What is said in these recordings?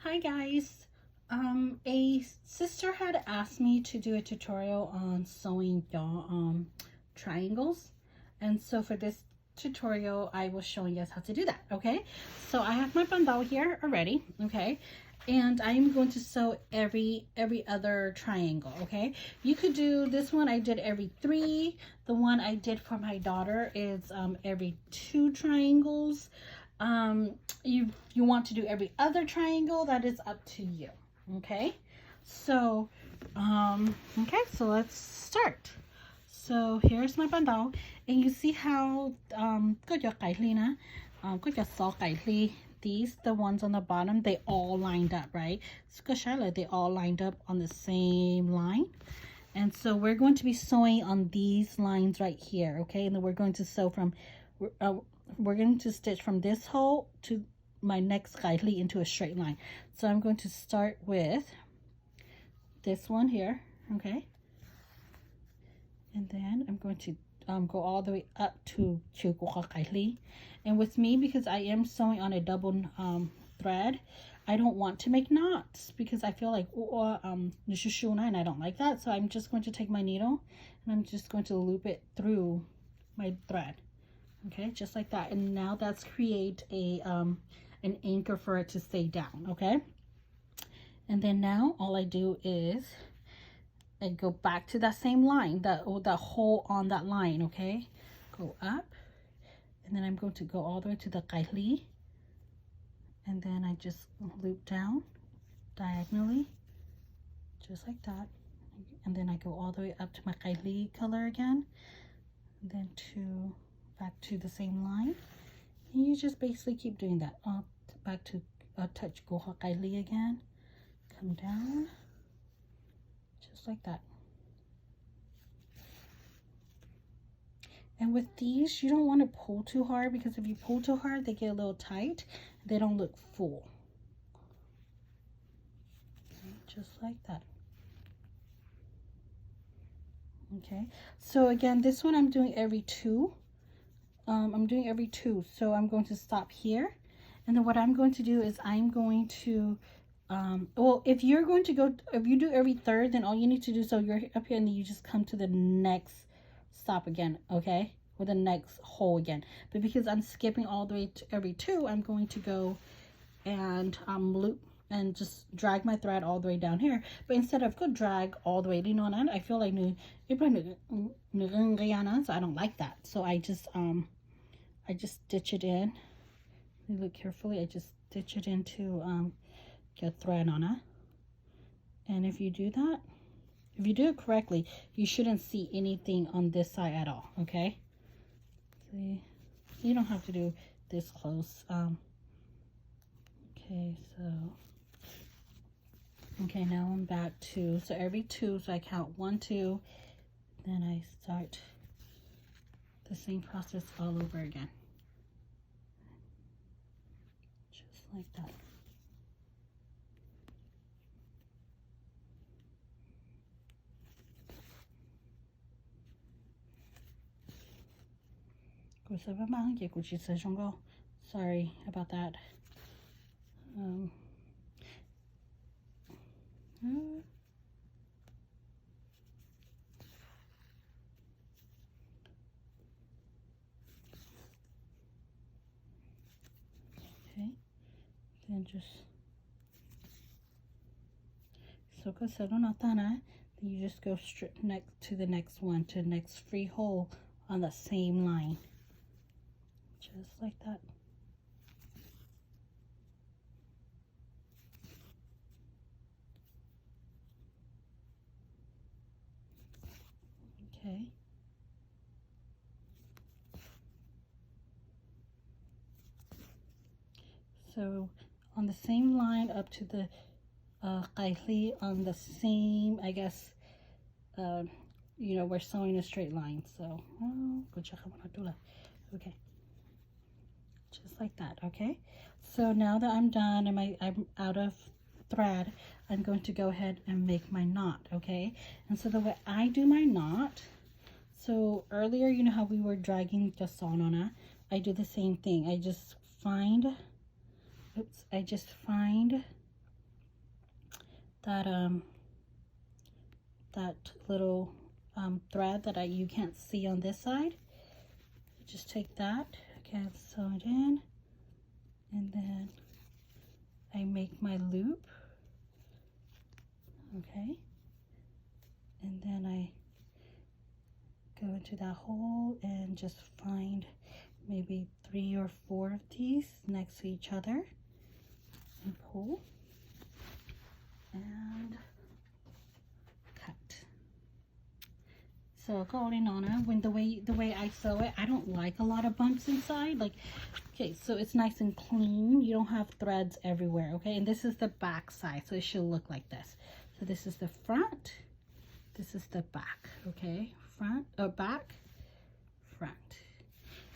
Hi guys. A sister had asked me to do a tutorial on sewing triangles, and so for this tutorial I will show you guys how to do that. Okay, so I have my bandal here already. Okay, and I'm going to sew every other triangle. Okay, you could do this one. I did every 3. The one I did for my daughter is every 2 triangles. um you want to do every other triangle, that is up to you. Okay, so so let's start. So here's my bandal, and you see how these, the ones on the bottom, they all lined up, right? They all lined up on the same line. And so we're going to be sewing on these lines right here. Okay, and then we're going to sew from we're going to stitch from this hole to my next kaili into a straight line. So I'm going to start with this one here. Okay, and then I'm going to go all the way up to kaili. And with me, because I am sewing on a double thread, I don't want to make knots because I feel like and I don't like that. So I'm just going to take my needle and I'm just going to loop it through my thread. Okay, just like that. And now that's create a an anchor for it to stay down. Okay, and then now all I do is I go back to that same line, that hole on that line. Okay, go up, and then I'm going to go all the way to the kaili, and then I just loop down diagonally just like that, and then I go all the way up to my kaili color again, and then back to the same line, and you just basically keep doing that. Back to touch goha kaili again, come down just like that. And with these, you don't want to pull too hard, because if you pull too hard, they get a little tight. They don't look full. Okay, just like that. Okay, so again, this one I'm doing every 2. So I'm going to stop here, and then what I'm going to do is I'm going to well, if you do every 3rd, then all you need to do, so you're up here and then you just come to the next stop again, okay, or the next hole again. But because I'm skipping all the way to every 2, I'm going to go and loop and just drag my thread all the way down here. But instead of go drag all the way, I feel like so I don't like that. So I just stitch it in. You look carefully. I just stitch it into your thread on it. And if you do that, if you do it correctly, you shouldn't see anything on this side at all. Okay, see, you don't have to do this close. Okay, so okay, now I'm back to, so every 2, so I count 1, 2, then I start the same process all over again, just like that. Sorry about that. Okay, then just then you just go straight next to the next one, to the next free hole on the same line, just like that. Okay, so on the same line up to the kaili, on the same, I guess, we're sewing a straight line. So okay, just like that. Okay, so now that I'm done and I'm out of thread, I'm going to go ahead and make my knot. Okay, and so the way I do my knot, so earlier, you know how we were dragging the sonona, I do the same thing. I just find that little thread that you can't see on this side. Just take that, okay, sew it in, and then I make my loop, okay, and then I go into that hole and just find maybe 3 or 4 of these next to each other and pull and cut. So going on, when the way I sew it, I don't like a lot of bumps inside. Like, okay, so it's nice and clean. You don't have threads everywhere, okay? And this is the back side, so it should look like this. So this is the front, this is the back, okay? Front or back, front.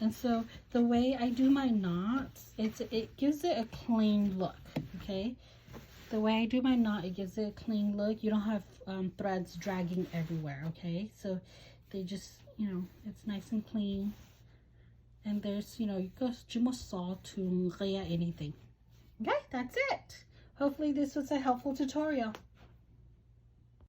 And so the way I do my knots, it gives it a clean look, okay? The way I do my knot, it gives it a clean look. You don't have threads dragging everywhere, okay? So they just, you know, it's nice and clean. And there's, you know, you go saw to anything. Okay, that's it. Hopefully this was a helpful tutorial.